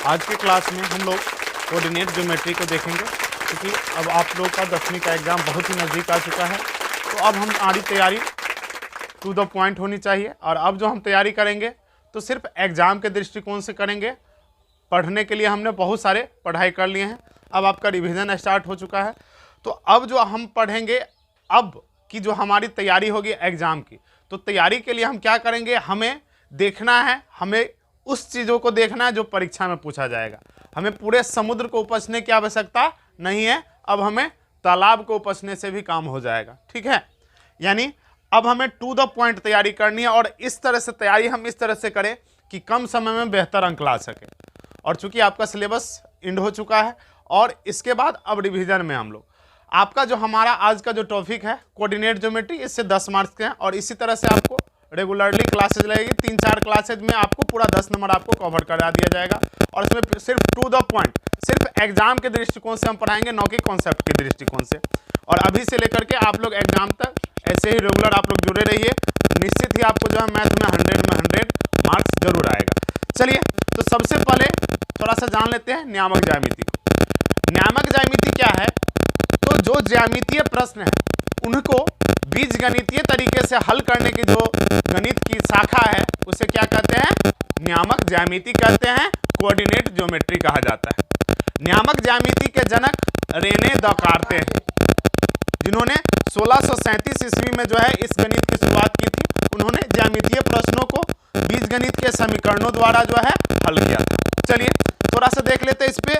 आज के क्लास में हम लोग कोऑर्डिनेट ज्योमेट्री को देखेंगे, क्योंकि अब आप लोग का 10वीं का एग्ज़ाम बहुत ही नज़दीक आ चुका है। तो अब हम हमारी तैयारी टू द पॉइंट होनी चाहिए, और अब जो हम तैयारी करेंगे तो सिर्फ एग्ज़ाम के दृष्टिकोण से करेंगे। पढ़ने के लिए हमने बहुत सारे पढ़ाई कर लिए हैं, अब आपका रिवीजन स्टार्ट हो चुका है। तो अब जो हम पढ़ेंगे, अब की जो हमारी तैयारी होगी एग्ज़ाम की, तो तैयारी के लिए हम क्या करेंगे, हमें देखना है, हमें उस चीज़ों को देखना है जो परीक्षा में पूछा जाएगा। हमें पूरे समुद्र को उपसने की आवश्यकता नहीं है, अब हमें तालाब को उपसने से भी काम हो जाएगा। ठीक है, यानी अब हमें टू द पॉइंट तैयारी करनी है, और इस तरह से तैयारी हम इस तरह से करें कि कम समय में बेहतर अंक ला सके। और चूंकि आपका सिलेबस एंड हो चुका है, और इसके बाद अब रिवीजन में हम लोग आपका जो हमारा आज का जो टॉपिक है कोऑर्डिनेट ज्योमेट्री, इससे 10 मार्क्स के हैं, और इसी तरह से आपको रेगुलरली क्लासेज लगेगी। 3-4 क्लासेज में आपको पूरा 10 नंबर आपको कवर करा दिया जाएगा, और इसमें सिर्फ टू द पॉइंट, सिर्फ एग्जाम के दृष्टिकोण से हम पढ़ाएंगे, न कि कॉन्सेप्ट के दृष्टिकोण से। और अभी से लेकर के आप लोग एग्जाम तक ऐसे ही रेगुलर आप लोग जुड़े रहिए, निश्चित ही आपको जो है मैथ में 100 में 100 मार्क्स जरूर आएगा। चलिए, तो सबसे पहले थोड़ा सा जान लेते हैं नियामक ज्यामिति को। नियामक ज्यामिति क्या है? तो जो ज्यामितीय प्रश्न है उनको बीजगणितीय तरीके से हल करने की जो गणित की शाखा है उसे क्या कहते हैं? नियामक ज्यामिति कहते हैं, कोऑर्डिनेट ज्योमेट्री कहा जाता है। नियामक ज्यामिति के जनक रेने दकार्ते हैं, जिन्होंने 1637 ईस्वी में जो है इस गणित की शुरुआत की थी। उन्होंने ज्यामितीय प्रश्नों को बीजगणित के समीकरणों द्वारा जो है हल किया था। चलिए थोड़ा सा देख लेते हैं इस पे।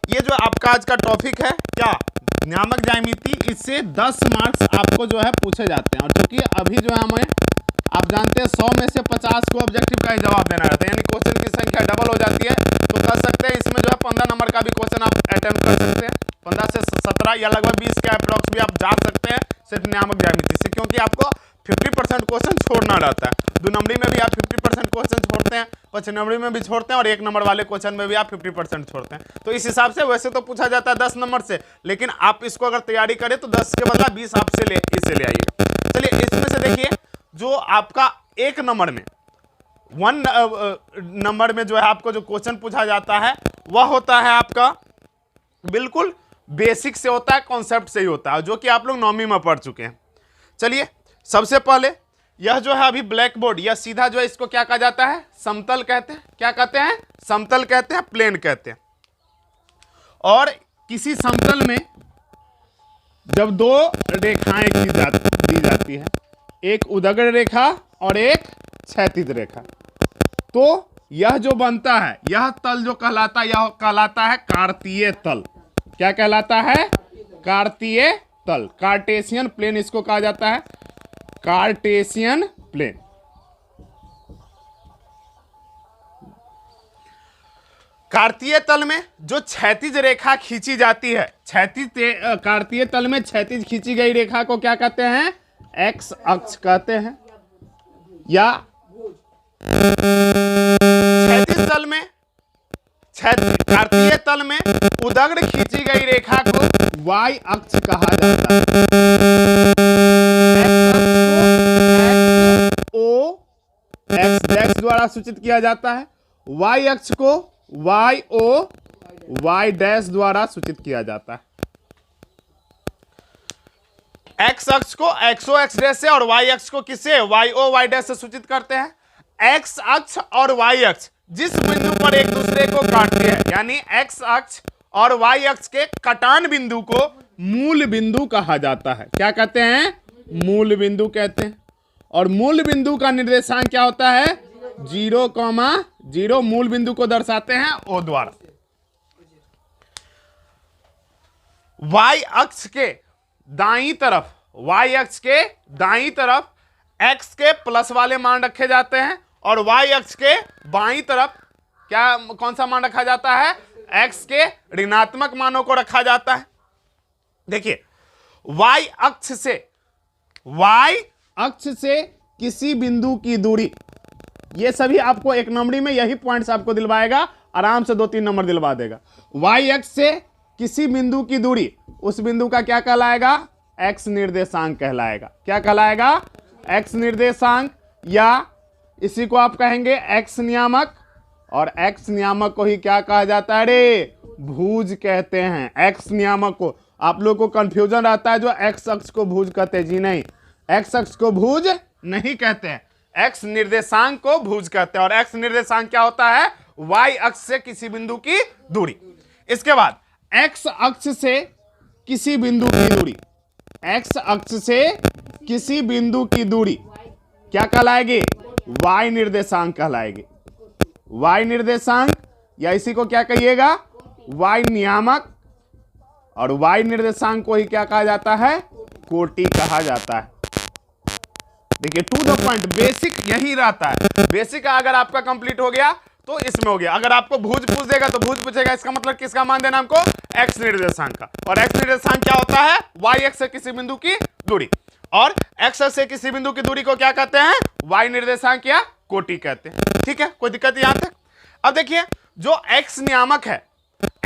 ये जो आपका आज का टॉपिक है क्या, नियामक ज्यामिति, इससे 10 मार्क्स आपको जो है पूछे जाते हैं। और क्योंकि अभी जो है हमें, आप जानते हैं 100 में से 50 को ऑब्जेक्टिव का ही जवाब देना रहता है, यानी क्वेश्चन की संख्या डबल हो जाती है। तो कर सकते हैं इसमें जो है 15 नंबर का भी क्वेश्चन आप अटेम्प्ट कर सकते हैं, 15 से 17 या लगभग 20 के अप्रॉक्स भी आप जा सकते हैं सिर्फ नियामक ज्यामिति से, क्योंकि आपको 50% क्वेश्चन छोड़ना रहता है। 2 नंबरी में भी आप 50% क्वेश्चन छोड़ते हैं, 5 नंबरी में भी छोड़ते हैं, और 1 नंबर वाले क्वेश्चन में भी आप 50% छोड़ते हैं। तो इस हिसाब से वैसे तो पूछा जाता है 10 नंबर से, लेकिन आप इसको अगर तैयारी करें तो 10 के बदला 20 आपसे इसे ले आइएगा। चलिए इसमें से देखिए, जो आपका 1 नंबर में 1 नंबर में जो है आपको जो क्वेश्चन पूछा जाता है वह होता है आपका बिल्कुल बेसिक से होता है, कॉन्सेप्ट से ही होता है, जो कि आप लोग 9वीं में पढ़ चुके हैं। चलिए सबसे पहले यह जो है अभी ब्लैक बोर्ड, यह सीधा जो है इसको क्या कहा जाता है? समतल कहते हैं। क्या कहते हैं? समतल कहते हैं, प्लेन कहते हैं। और किसी समतल में जब 2 रेखाएं दी जाती है, एक उदगड़ रेखा और एक क्षैतिज रेखा, तो यह जो बनता है, यह तल जो कहलाता है, यह कहलाता है कार्तीय तल। क्या कहलाता है? कार्तीय तल। कार्टेशियन प्लेन इसको कहा जाता है, कार्टेशियन प्लेन। कार्तीय तल में जो क्षैतिज रेखा खींची जाती है, कार्तीय तल में क्षैतिज खींची गई रेखा को क्या कहते हैं? एक्स अक्ष कहते हैं। या क्षैतिज तल में, कार्तीय तल में उदग्र खींची गई रेखा को वाई अक्ष कहा जाता है। एक्स द्वारा सूचित किया जाता है, वाई अक्ष को वाई ओ वाई डैश द्वारा सूचित किया जाता है। एक्स अक्ष को एक्स ओ एक्स डैश से, और वाई अक्ष को किससे? वाई ओ वाई डैश से सूचित करते हैं। एक्स अक्ष और वाई अक्ष जिस बिंदु पर एक दूसरे को काटते हैं, यानी एक्स अक्ष और वाई अक्ष के कटान बिंदु को मूल बिंदु कहा जाता है। क्या कहते हैं? मूल बिंदु कहते हैं। और मूल बिंदु का निर्देशांक क्या होता है? 0,0। मूल बिंदु को दर्शाते हैं ओ द्वारा। वाई अक्ष के दाईं तरफ, वाई अक्ष के दाईं तरफ एक्स के प्लस वाले मान रखे जाते हैं, और वाई अक्ष के बाईं तरफ कौन सा मान रखा जाता है? एक्स के ऋणात्मक मानों को रखा जाता है। देखिए, वाई अक्ष से किसी बिंदु की दूरी, ये सभी आपको 1 नंबरी में यही पॉइंट्स आपको दिलवाएगा, आराम से 2-3 नंबर दिलवा देगा। वाई अक्ष से किसी बिंदु की दूरी, उस बिंदु का क्या कहलाएगा? एक्स निर्देशांक कहलाएगा। क्या कहलाएगा? एक्स निर्देशांक, या इसी को आप कहेंगे एक्स नियामक, और एक्स नियामक को ही क्या कहा जाता है रे? भुज कहते हैं। एक्स नियामक को, आप लोग को कंफ्यूजन रहता है जो एक्स अक्ष को भुज कहते हैं। जी नहीं, एक्स अक्ष को भुज नहीं कहते हैं, एक्स निर्देशांक को भुज कहते हैं। और एक्स निर्देशांक क्या होता है? वाई अक्ष से किसी बिंदु की दूरी। इसके बाद एक्स अक्ष से किसी बिंदु की दूरी, एक्स अक्ष से किसी बिंदु की दूरी क्या कहलाएगी? वाई निर्देशांक कहलाएगी। वाई निर्देशांक, या इसी को क्या कहिएगा? वाई नियामक। और वाई निर्देशांक को ही क्या कहा जाता है? कोटि कहा जाता है। देखिए टू द पॉइंट, बेसिक यही रहता है। बेसिक अगर आपका कंप्लीट हो गया तो इसमें हो गया। अगर आपको भुज पूछ देगा तो भुज पूछेगा, इसका मतलब किसका मान देना हमको? एक्स निर्देशांक का। और एक्स निर्देशांक क्या होता है? वाई एक्स से किसी बिंदु की दूरी। और एक्स से किसी बिंदु की दूरी को क्या कहते हैं? वाई निर्देशांक या कोटि कहते हैं। ठीक है, कोई दिक्कत यहां तक? अब देखिए जो एक्स नियामक है,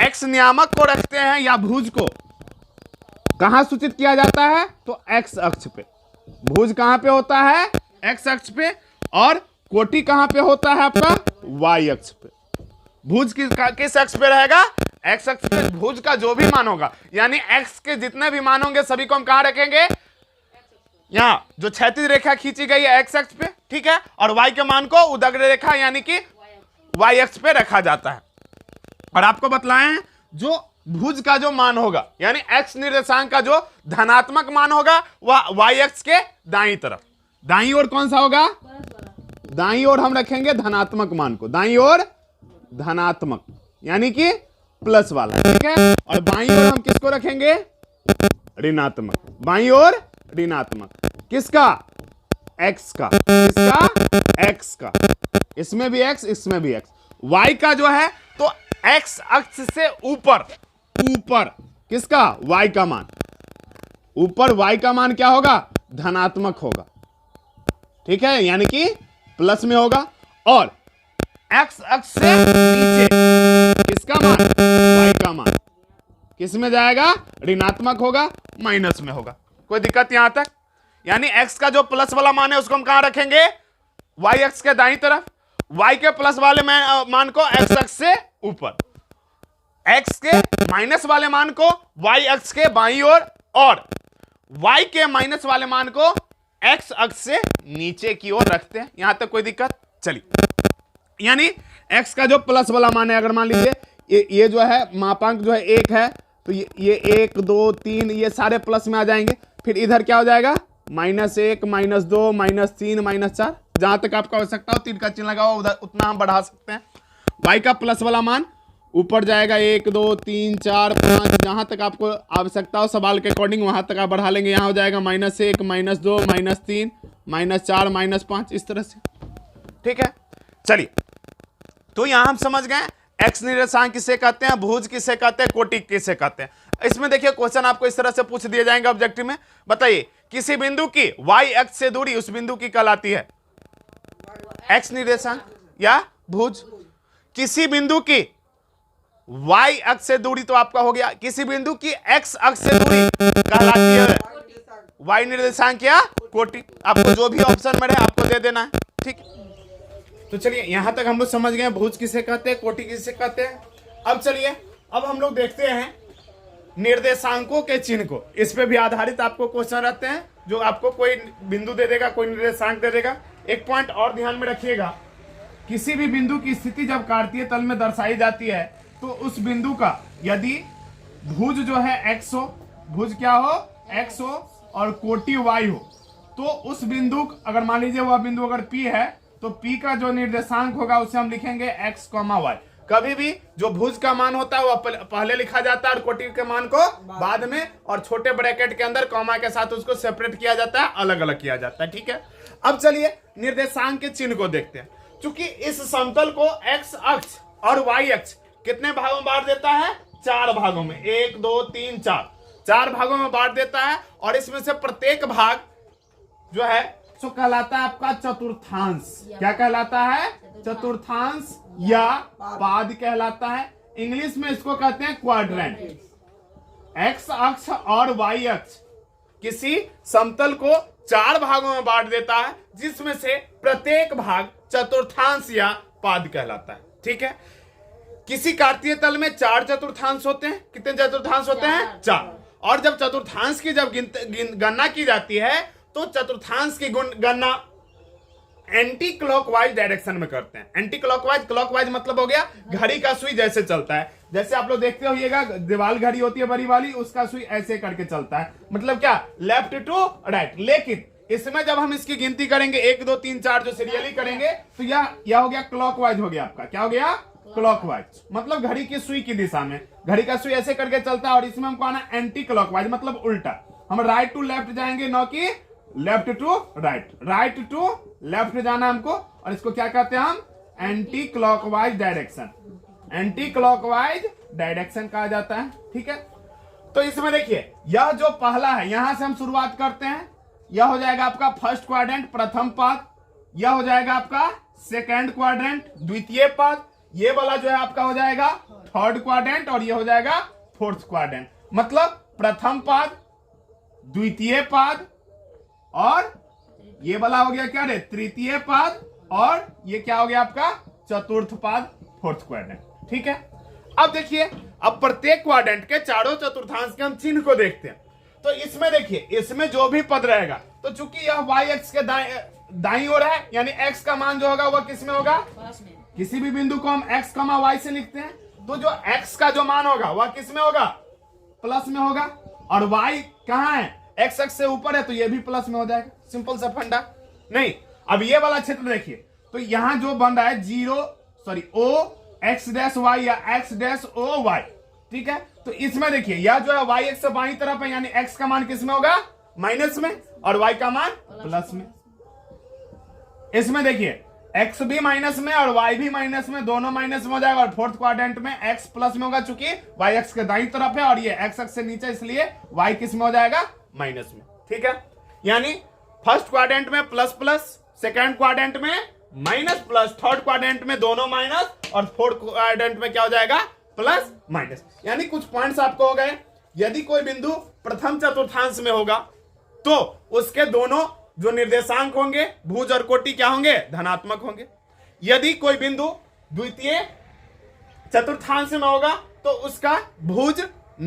एक्स नियामक को रखते हैं या भुज को कहां सूचित किया जाता है? तो एक्स अक्ष पे। भुज कहां पे होता है? एक्स अक्ष पे। और कोटि कहां पे होता है आपका? वाई अक्ष पे। भुज किस अक्ष पे रहेगा? एक्स अक्ष पे। भुज का जो भी मान होगा, यानी एक्स के जितने भी मान होंगे सभी को हम कहां रखेंगे? यहां जो क्षैतिज रेखा खींची गई है एक्स अक्ष पे, ठीक है। और वाई के मान को उदग्र रेखा यानी कि वाई अक्ष पे रखा जाता है। और आपको बतलाएं जो भुज का जो मान होगा, यानी एक्स निर्देशांक का जो धनात्मक मान होगा वह वाई अक्ष के दाईं तरफ। दाईं ओर कौन सा होगा? दाईं ओर हम रखेंगे धनात्मक मान को। दाईं ओर धनात्मक यानी कि प्लस वाला, ठीक है। और बाईं ओर हम किसको रखेंगे? ऋणात्मक। बाईं ओर ऋणात्मक। किसका? एक्स का। किसका? एक्स का। इसमें भी एक्स, इसमें भी एक्स। वाई का जो है तो एक्स अक्ष से ऊपर, ऊपर किसका? वाई का मान। ऊपर वाई का मान क्या होगा? धनात्मक होगा, ठीक है, यानी कि प्लस में होगा। और एक्स अक्ष से नीचे किसका मान? वाई का मान। किस में जाएगा? ऋणात्मक होगा, माइनस में होगा। कोई दिक्कत यहां तक? यानी एक्स का जो प्लस वाला मान है उसको हम कहां रखेंगे? वाई अक्ष के दाईं तरफ। वाई के प्लस वाले मान को एक्स अक्ष से ऊपर, एक्स के माइनस वाले मान को वाई अक्ष के बाईं ओर, और वाई के माइनस वाले मान को एक्स अक्ष से नीचे की ओर रखते हैं। यहां तक कोई दिक्कत? चलिए, यानी एक्स का जो प्लस वाला मान है, अगर मान लीजिए ये जो है मापांक जो है 1 है, तो ये 1 2 3 ये सारे प्लस में आ जाएंगे। फिर इधर क्या हो जाएगा? -1 -2 -3 -4। जहां तक आपको आवश्यकता हो 3 का चिन्ह लगाओ, उधर उतना हम बढ़ा सकते हैं। वाई का प्लस वाला मान ऊपर जाएगा 1 2 3 4 5, जहां तक आपको आवश्यकता हो सवाल के अकॉर्डिंग वहां तक आप बढ़ा लेंगे। यहाँ हो जाएगा -1 -2 -3 -4 -5, इस तरह से, ठीक है। चलिए, तो यहां हम समझ गए एक्स निर्देशांक किसे कहते हैं, भुज किसे कहते हैं, कोटि किसे कहते हैं। इसमें देखिए क्वेश्चन आपको इस तरह से पूछ दिए जाएंगे ऑब्जेक्टिव में। बताइए किसी बिंदु की वाई अक्ष से दूरी उस बिंदु की कहलाती है एक्स निर्देशांक या भुज। किसी बिंदु की वाई अक्ष से दूरी तो आपका हो गया, किसी बिंदु की एक्स अक्ष से दूरी कहलाती है वाई निर्देशांक या कोटि। आपको जो भी ऑप्शन मिले आपको दे देना है, ठीक। तो चलिए यहां तक हम लोग समझ गए भुज किसे कहते हैं, कोटि किसे कहते हैं। अब चलिए, अब हम लोग देखते हैं निर्देशांकों के चिन्ह को। इस पे भी आधारित आपको क्वेश्चन रहते हैं, जो आपको कोई बिंदु दे देगा, कोई निर्देशांक दे देगा। एक पॉइंट और ध्यान में रखिएगा, किसी भी बिंदु की स्थिति जब कार्तीय तल में दर्शाई जाती है तो उस बिंदु का यदि भुज जो है एक्स हो, भुज क्या हो? एक्स हो, और कोटि वाई हो, तो उस बिंदु, अगर मान लीजिए वह बिंदु अगर पी है तो पी का जो निर्देशांक होगा उसे हम लिखेंगे एक्स कॉमा वाई। कभी भी जो भुज का मान होता है वह पहले लिखा जाता है और कोटि के मान को बाद में, और छोटे ब्रैकेट के अंदर कॉमा के साथ उसको सेपरेट किया जाता है, अलग अलग किया जाता है, ठीक है। अब चलिए निर्देशांक के चिन्ह को देखते हैं। चूंकि इस समतल को एक्स अक्ष और वाई अक्ष कितने भागों में बांट देता है? 4 भागों में, 1 2 3 4 भागों में बांट देता है। और इसमें से प्रत्येक भाग जो है सो कहलाता है आपका चतुर्थांश। क्या कहलाता है? चतुर्थांश या पाद कहलाता है। इंग्लिश में इसको कहते हैं क्वाड्रेंट। एक्स अक्ष और वाई अक्ष किसी समतल को 4 भागों में बांट देता है, जिसमें से प्रत्येक भाग चतुर्थांश या पाद कहलाता है। ठीक है। किसी कार्तीय तल में 4 चतुर्थांश होते हैं। कितने चतुर्थांश होते हैं? 4। और जब चतुर्थांश की जब गणना की जाती है तो चतुर्थांश की गणना एंटी क्लॉकवाइज डायरेक्शन में करते हैं। एंटी क्लॉकवाइज, क्लॉकवाइज मतलब हो गया घड़ी का सुई जैसे चलता है, जैसे आप लोग देखते होइएगा दीवाल घड़ी होती है बड़ी वाली, उसका सुई ऐसे करके चलता है, मतलब क्या, लेफ्ट टू राइट। लेकिन इसमें जब हम इसकी गिनती करेंगे 1 2 3 4 जो सीरियली करेंगे तो यह हो गया क्लॉकवाइज हो गया आपका। क्या हो गया? क्लॉकवाइज, मतलब घड़ी की सुई की दिशा में, घड़ी का सुई ऐसे करके चलता है। और इसमें हमको आना एंटी क्लॉकवाइज मतलब उल्टा, हम राइट टू लेफ्ट जाएंगे, न कि left to right. Right to left जाना हमको, और इसको क्या कहते हैं हम? Anti clockwise direction. Anti clockwise direction कहा जाता है, ठीक है। तो इसमें देखिए यह जो पहला है, यहां से हम शुरुआत करते हैं, यह हो जाएगा आपका फर्स्ट क्वाड्रेंट, प्रथम पाद। यह हो जाएगा आपका सेकेंड क्वाड्रेंट, द्वितीय पाद। ये वाला जो है आपका हो जाएगा थर्ड क्वाड्रेंट, और ये हो जाएगा फोर्थ क्वाड्रेंट। मतलब प्रथम पाद, द्वितीय पाद, और ये वाला हो गया क्या रे? तृतीय पाद, और ये क्या हो गया आपका? चतुर्थ पाद, फोर्थ क्वाड्रेंट, ठीक है। अब देखिए, अब प्रत्येक क्वाड्रेंट के चारों चतुर्थांश के हम चिन्ह को देखते हैं। तो इसमें देखिए, इसमें जो भी पद रहेगा, तो चूंकि यह वाई एक्स के दाईं ओर है, यानी एक्स का मान जो होगा वह किस में होगा? किसी भी बिंदु को हम एक्स कमा वाई से लिखते हैं, तो जो एक्स का जो मान होगा वह किस में होगा? प्लस में होगा। और वाई कहाँ है? एक्स एक्स से ऊपर है, तो ये भी प्लस में हो जाएगा। सिंपल सा फंडा। नहीं, अब ये वाला क्षेत्र देखिए, तो यहां जो बन रहा है ओ एक्स डैश वाई या एक्स डैश ओ वाई, ठीक है। तो इसमें देखिए यह जो है वाई एक्स से बाईं तरफ है, यानी एक्स का मान किस में होगा? माइनस में, और वाई का मान प्लस में। इसमें देखिए एक्स भी माइनस में और वाई भी माइनस में, दोनों माइनस में हो जाएगा। और फोर्थ क्वाड्रेंट में एक्स प्लस में होगा, चूंकि वाई एक्स के दाईं तरफ है और ये एक्स एक्स से नीचे, इसलिए वाई किस में हो जाएगा? माइनस में, ठीक है। यानी फर्स्ट क्वाड्रेंट में प्लस प्लस, सेकेंड क्वाड्रेंट में माइनस प्लस, थर्ड क्वाड्रेंट में दोनों माइनस, और फोर्थ क्वाड्रेंट में क्या हो जाएगा? Plus minus. यानी कुछ पॉइंट्स आपको हो गए। यदि कोई बिंदु प्रथम चतुर्थांश में होगा तो उसके दोनों जो निर्देशांक होंगे भुज और कोटि क्या होंगे? धनात्मक होंगे। यदि कोई बिंदु द्वितीय चतुर्थांश में होगा तो उसका भुज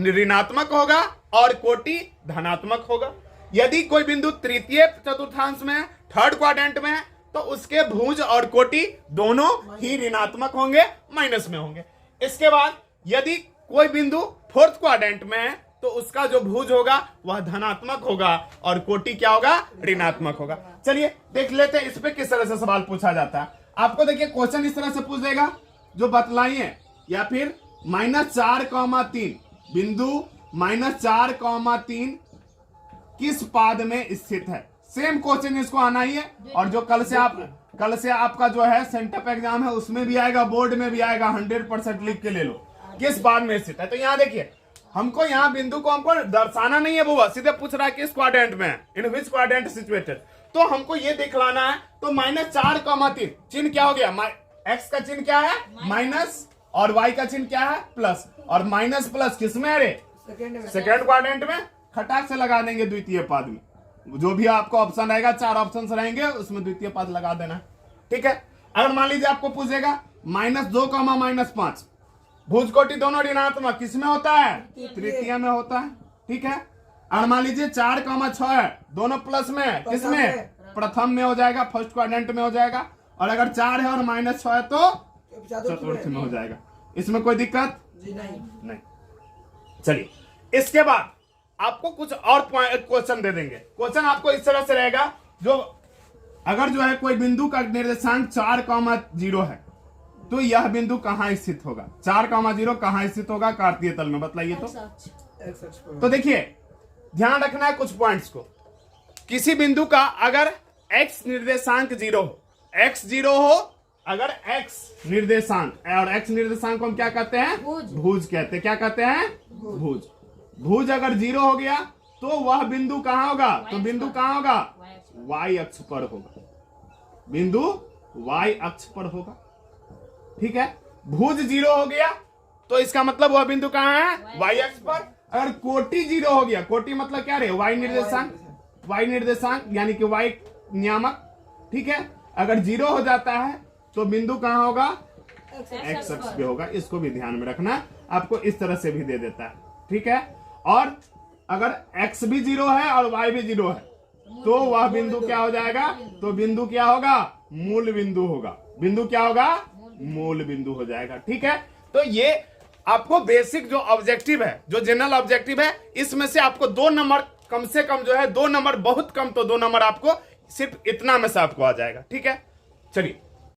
ऋणात्मक होगा और कोटि धनात्मक होगा। यदि कोई बिंदु तृतीय चतुर्थांश में, थर्ड क्वाड्रेंट में है, तो उसके भुज और कोटि दोनों ही ऋणात्मक होंगे, माइनस में होंगे। इसके बाद यदि कोई बिंदु फोर्थ क्वाड्रेंट में है तो उसका जो भुज होगा वह धनात्मक होगा और कोटि क्या होगा? ऋणात्मक होगा। चलिए देख लेते हैं इस पे किस तरह से सवाल पूछा जाता है। आपको देखिए क्वेश्चन इस तरह से पूछ देगा जो बतलाइए, या फिर -4,3 बिंदु -4,3 किस पाद में स्थित है। सेम क्वेश्चन इसको आना ही है, और जो कल से आपका जो है सेंटअप एग्जाम है उसमें भी आएगा, बोर्ड में भी आएगा, 100% लिख के ले लो किस पाद में स्थित है। तो यहाँ देखिए, हमको यहाँ बिंदु को हमको दर्शाना नहीं है, बुआ सीधे पूछ रहा है किस क्वाड्रेंट में है, इन विच क्वाड्रेंट सिचुएटेड। तो हमको ये दिखलाना है। तो -4,3 चिन्ह क्या हो गया? एक्स का चिन्ह क्या है? माइनस, और वाई का चिन्ह क्या है? प्लस। और माइनस प्लस किसमें है रे? सेकेंड क्वाड्रेंट में। खटाक से लगा देंगे द्वितीय पाद में, जो भी आपको ऑप्शन रहेगा, 4 ऑप्शन रहेंगे, उसमें द्वितीय पाद लगा देना, ठीक है। अगर मान लीजिए आपको पूछेगा -2, -5, भुज कोटि दोनों ऋणात्मक किसमें होता है? तृतीय में होता है, ठीक है। और मान लीजिए 4,6 है, दोनों प्लस में है, किसमें? प्रथम में हो जाएगा, फर्स्ट क्वाड्रेंट में हो जाएगा। और अगर 4 है और -6 है तो चतुर्थ में हो जाएगा। इसमें कोई दिक्कत नहीं। चलिए, इसके बाद आपको कुछ और क्वेश्चन दे देंगे। क्वेश्चन आपको इस तरह से रहेगा, जो अगर जो है कोई बिंदु का निर्देशांक 4,0 है तो यह बिंदु कहां स्थित होगा? 4,0 कहां स्थित होगा कार्तीय तल में? बताइए तो देखिए ध्यान रखना है कुछ पॉइंट्स को। किसी बिंदु का अगर x निर्देशांक 0 हो, x 0 हो, अगर x निर्देशांक, और x निर्देशांक को हम क्या कहते हैं? भुज कहते हैं। क्या कहते हैं? भुज। भुज अगर 0 हो गया तो वह बिंदु कहां होगा? तो बिंदु कहां होगा? y अक्ष पर होगा। बिंदु y अक्ष पर होगा, ठीक है। भुज 0 हो गया तो इसका मतलब वह बिंदु कहां है? y अक्ष पर। अगर कोटि 0 हो गया, कोटि मतलब क्या रे? y निर्देशांक, y निर्देशांक यानी कि y नियामक, ठीक है। अगर 0 हो जाता है तो बिंदु कहां होगा? एक्स अक्ष पे होगा, इसको भी ध्यान में रखना। आपको इस तरह से भी दे देता है, ठीक है। और अगर एक्स भी 0 है और वाई भी 0 है तो वह बिंदु क्या हो जाएगा, तो बिंदु क्या होगा, मूल बिंदु होगा। बिंदु क्या होगा, मूल बिंदु हो जाएगा, ठीक है। तो ये आपको बेसिक जो ऑब्जेक्टिव है, जो जनरल ऑब्जेक्टिव है, इसमें से आपको 2 नंबर कम से कम जो है, 2 नंबर बहुत कम तो 2 नंबर आपको सिर्फ इतना में से आपको आ जाएगा, ठीक है। चलिए